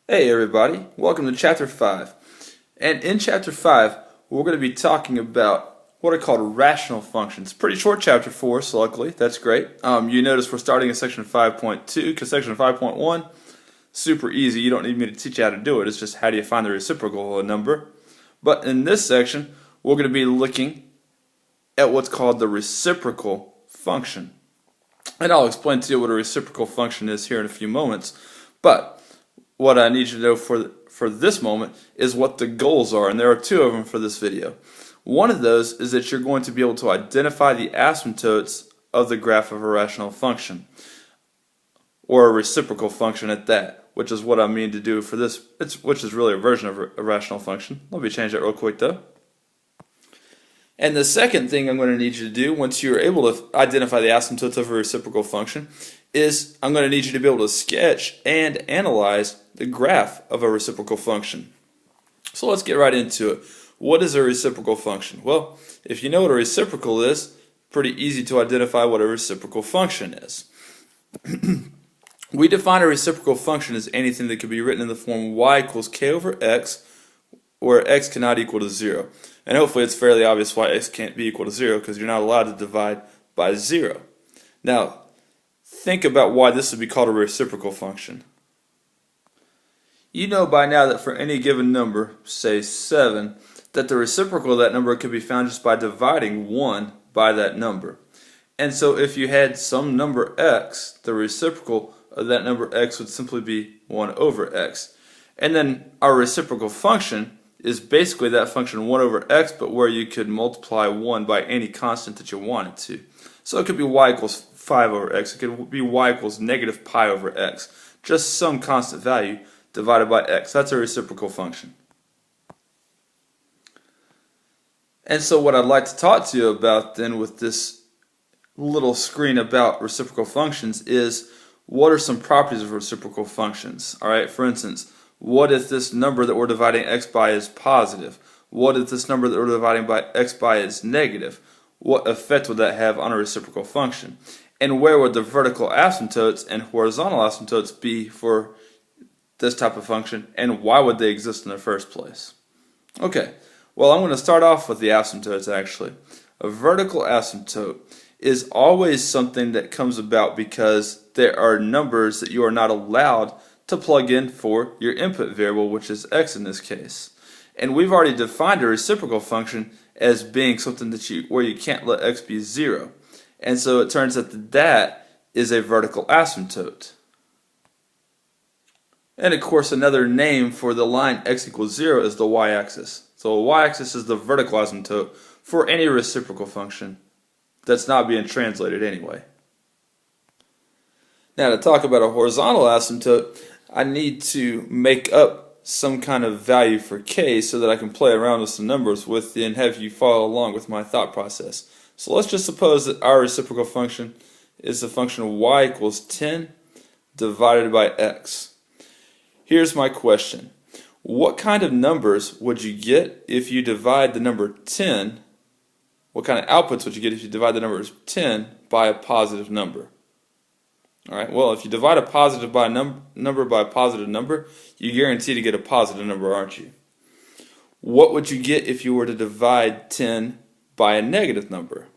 Hey everybody, welcome to Chapter 5. And in Chapter 5, we're going to be talking about what are called rational functions. Pretty short chapter for us, luckily, that's great. You notice we're starting in Section 5.2, because Section 5.1, super easy, you don't need me to teach you how to do it, it's just how do you find the reciprocal of a number. But in this section, we're going to be looking at what's called the reciprocal function. And I'll explain to you what a reciprocal function is here in a few moments. But what I need you to know for this moment is what the goals are, and there are two of them for this video. One of those is that you're going to be able to identify the asymptotes of the graph of a rational function, or a reciprocal function at that, which is what I mean to do for this, which is really a version of a rational function. Let me change that real quick though. And the second thing I'm going to need you to do once you're able to identify the asymptotes of a reciprocal function is I'm going to need you to be able to sketch and analyze the graph of a reciprocal function. So let's get right into it. What is a reciprocal function? Well, if you know what a reciprocal is, pretty easy to identify what a reciprocal function is. We define a reciprocal function as anything that can be written in the form y equals k over x, where x cannot equal to 0. And hopefully it's fairly obvious why x can't be equal to 0, because you're not allowed to divide by 0. Now, think about why this would be called a reciprocal function. You know by now that for any given number, say 7, that the reciprocal of that number could be found just by dividing 1 by that number. And so if you had some number x, the reciprocal of that number x would simply be 1 over x. And then our reciprocal function is basically that function 1 over x, but where you could multiply 1 by any constant that you wanted to. So it could be y equals 5 over x, it could be y equals negative pi over x, just some constant value divided by x. That's a reciprocal function. And so what I'd like to talk to you about then with this little screen about reciprocal functions is what are some properties of reciprocal functions. Alright, for instance, what if this number that we're dividing x by is positive? What if this number that we're dividing by x by is negative? What effect would that have on a reciprocal function? And where would the vertical asymptotes and horizontal asymptotes be for this type of function, and why would they exist in the first place? Okay, well I'm going to start off with the asymptotes actually. A vertical asymptote is always something that comes about because there are numbers that you are not allowed to plug in for your input variable, which is x in this case. And we've already defined a reciprocal function as being something where you can't let x be 0. And so it turns out that is a vertical asymptote. And of course another name for the line x equals 0 is the y-axis. So a y-axis is the vertical asymptote for any reciprocal function that's not being translated anyway. Now to talk about a horizontal asymptote, I need to make up some kind of value for k so that I can play around with some numbers with you and have you follow along with my thought process. So let's just suppose that our reciprocal function is the function y equals 10 divided by x. Here's my question. What kind of numbers would you get if you divide the number 10? What kind of outputs would you get if you divide the number 10 by a positive number? Alright, well, if you divide a positive by a number by a positive number, you guarantee to get a positive number, aren't you? What would you get if you were to divide 10 by a negative number?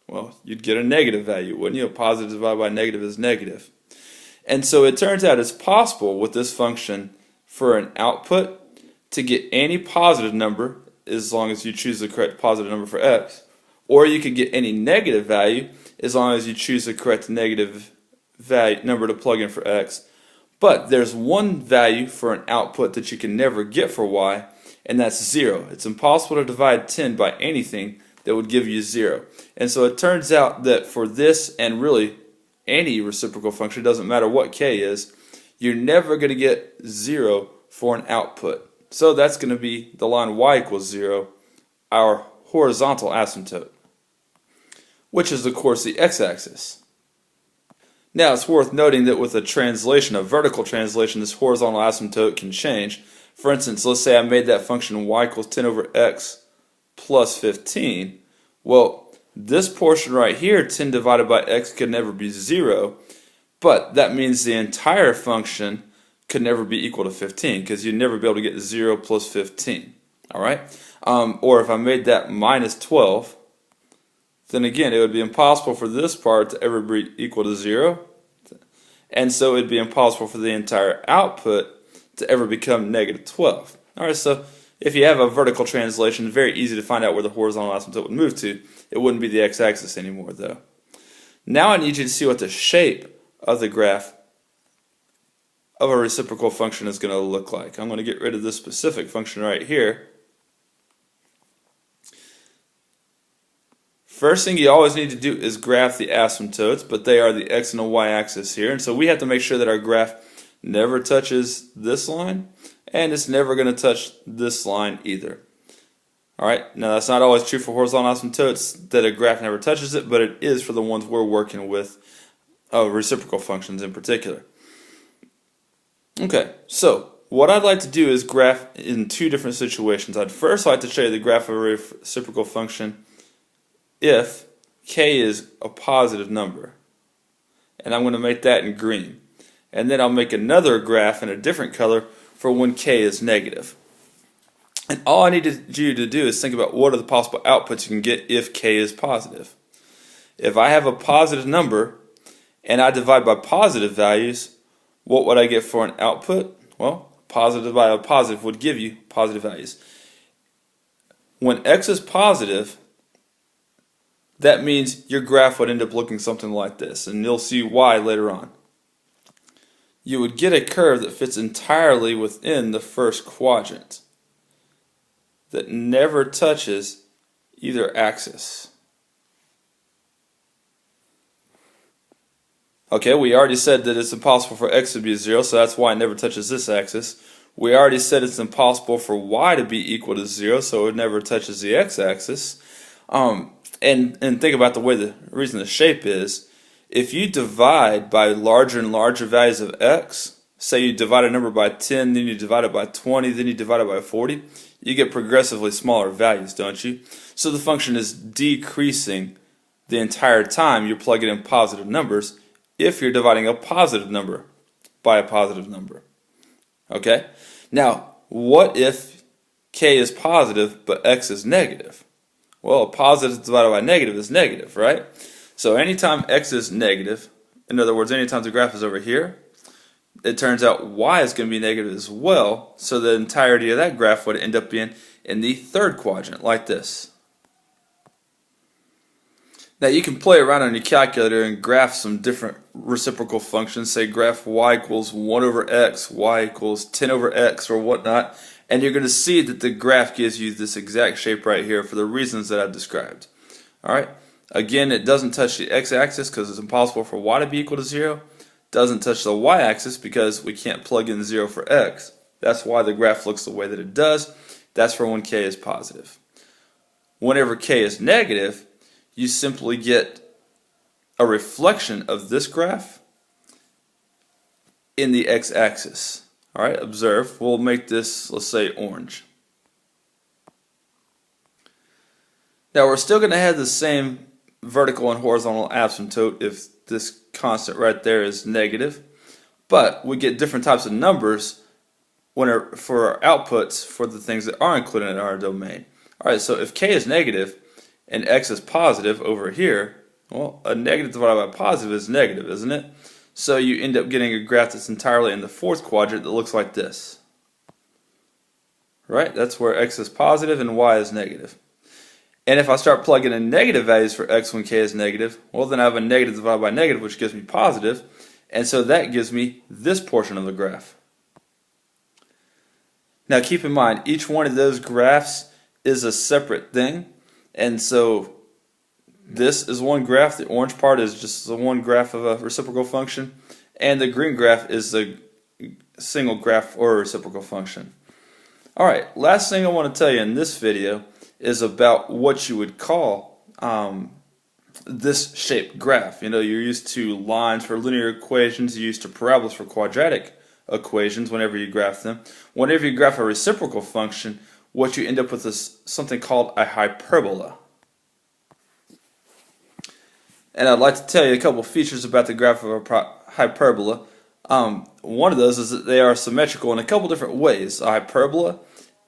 Well, you'd get a negative value, wouldn't you? A positive divided by negative is negative. And so it turns out it's possible with this function for an output to get any positive number as long as you choose the correct positive number for x, or you could get any negative value as long as you choose the correct negative value number to plug in for x. But there's one value for an output that you can never get for y, and that's 0. It's impossible to divide 10 by anything that would give you 0. And so it turns out that for this and really any reciprocal function, it doesn't matter what k is, you're never going to get 0 for an output. So that's going to be the line y equals 0, our horizontal asymptote, which is of course the x-axis. Now it's worth noting that with a translation, a vertical translation, this horizontal asymptote can change. For instance, let's say I made that function y equals 10 over x plus 15. Well, this portion right here, 10 divided by x, could never be 0, but that means the entire function could never be equal to 15 because you'd never be able to get 0 plus 15. All right? Or if I made that minus 12, then again, it would be impossible for this part to ever be equal to 0. And so it would be impossible for the entire output to ever become negative 12. All right, so if you have a vertical translation, it's very easy to find out where the horizontal asymptote would move to. It wouldn't be the x-axis anymore, though. Now I need you to see what the shape of the graph of a reciprocal function is going to look like. I'm going to get rid of this specific function right here. First thing you always need to do is graph the asymptotes, but they are the x and the y axis here. And so we have to make sure that our graph never touches this line, and it's never going to touch this line either. Alright, now that's not always true for horizontal asymptotes, that a graph never touches it, but it is for the ones we're working with, reciprocal functions in particular. Okay, so what I'd like to do is graph in two different situations. I'd first like to show you the graph of a reciprocal function if k is a positive number. And I'm going to make that in green. And then I'll make another graph in a different color for when k is negative. And all I need you to do is think about what are the possible outputs you can get if k is positive. If I have a positive number and I divide by positive values, what would I get for an output? Well, positive divided by positive would give you positive values. When x is positive, that means your graph would end up looking something like this, and you'll see why later on. You would get a curve that fits entirely within the first quadrant, that never touches either axis. Okay, we already said that it's impossible for x to be 0, so that's why it never touches this axis. We already said it's impossible for y to be equal to 0, so it never touches the x-axis. And think about the reason the shape is. If you divide by larger and larger values of x, say you divide a number by 10, then you divide it by 20, then you divide it by 40, you get progressively smaller values, don't you? So the function is decreasing the entire time you're plugging in positive numbers if you're dividing a positive number by a positive number. Okay? Now, what if k is positive but x is negative? Well, a positive divided by negative is negative, right? So anytime x is negative, in other words, anytime the graph is over here, it turns out y is going to be negative as well, so the entirety of that graph would end up being in the third quadrant, like this. Now you can play around on your calculator and graph some different reciprocal functions, say graph y equals 1 over x, y equals 10 over x, or whatnot, and you're going to see that the graph gives you this exact shape right here for the reasons that I've described. Alright, again, it doesn't touch the x-axis because it's impossible for y to be equal to 0. Doesn't touch the y-axis because we can't plug in 0 for x. That's why the graph looks the way that it does. That's for when k is positive. Whenever k is negative, you simply get a reflection of this graph in the x-axis. Alright, observe. We'll make this, let's say, orange. Now we're still going to have the same vertical and horizontal asymptote if this constant right there is negative, but we get different types of numbers for our outputs for the things that are included in our domain. Alright, so if k is negative and x is positive over here, well, a negative divided by positive is negative, isn't it? So you end up getting a graph that's entirely in the fourth quadrant that looks like this. Right? That's where x is positive and y is negative. And if I start plugging in negative values for x when k is negative, well then I have a negative divided by negative, which gives me positive, and so that gives me this portion of the graph. Now keep in mind, each one of those graphs is a separate thing, and so this is one graph. The orange part is just the one graph of a reciprocal function, and the green graph is the single graph or a reciprocal function. Alright, last thing I want to tell you in this video is about what you would call this shaped graph. You know, you're used to lines for linear equations, you're used to parabolas for quadratic equations whenever you graph them. Whenever you graph a reciprocal function, what you end up with is something called a hyperbola. And I'd like to tell you a couple features about the graph of a hyperbola. One of those is that they are symmetrical in a couple different ways. A hyperbola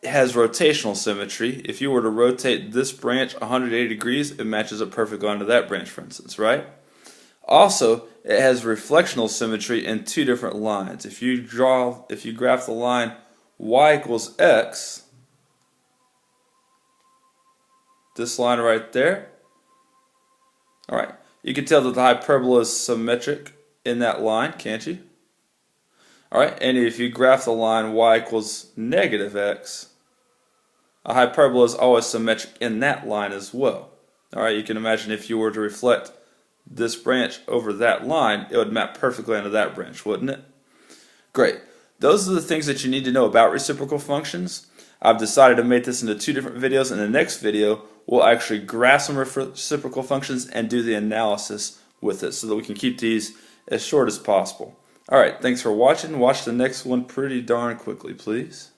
has rotational symmetry. If you were to rotate this branch 180 degrees, it matches up perfectly onto that branch, for instance, right? Also, it has reflectional symmetry in two different lines. If you graph the line y equals x, this line right there, alright, you can tell that the hyperbola is symmetric in that line, can't you? Alright, and if you graph the line y equals negative x, a hyperbola is always symmetric in that line as well. Alright, you can imagine if you were to reflect this branch over that line, it would map perfectly onto that branch, wouldn't it? Great. Those are the things that you need to know about reciprocal functions. I've decided to make this into two different videos. In the next video, we'll actually graph some reciprocal functions and do the analysis with it so that we can keep these as short as possible. Alright, thanks for watching. Watch the next one pretty darn quickly, please.